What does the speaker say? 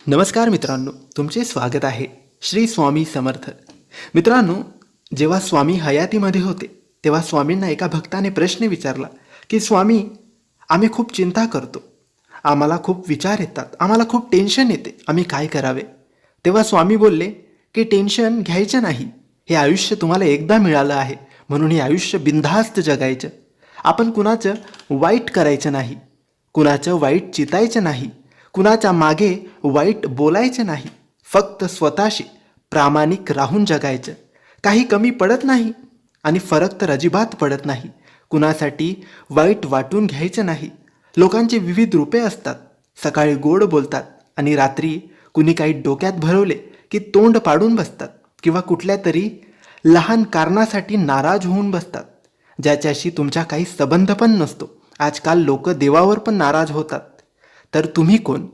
नमस्कार मित्रांनो, तुमचे स्वागत आहे श्री स्वामी समर्थ. मित्रांनो, जेव्हा स्वामी हयातीमध्ये होते तेव्हा स्वामींना एका भक्ताने प्रश्न विचारला की स्वामी, आम्ही खूप चिंता करतो, आम्हाला खूप विचार येतात, आम्हाला खूप टेन्शन येते, आम्ही काय करावे? तेव्हा स्वामी बोलले की टेन्शन घ्यायचं नाही, हे आयुष्य तुम्हाला एकदा मिळालं आहे, म्हणून हे आयुष्य बिनधास्त जगायचं. आपण कुणाचं वाईट करायचं नाही, कुणाचं वाईट चितायचं नाही, कुणाच्या मागे वाईट बोलायचं नाही, फक्त स्वतःशी प्रामाणिक राहून जगायचं. काही कमी पडत नाही आणि फरक तर अजिबात पडत नाही. कुणासाठी वाईट वाटून घ्यायचं नाही. लोकांचे विविध रूपे असतात. सकाळी गोड बोलतात आणि रात्री कुणी काही डोक्यात भरवले की तोंड पाडून बसतात किंवा कुठल्या तरी लहान कारणासाठी नाराज होऊन बसतात, ज्याच्याशी तुमचा काही संबंध पण नसतो. आजकाल लोक देवावर पण नाराज होतात. तर तुम्ही कोण?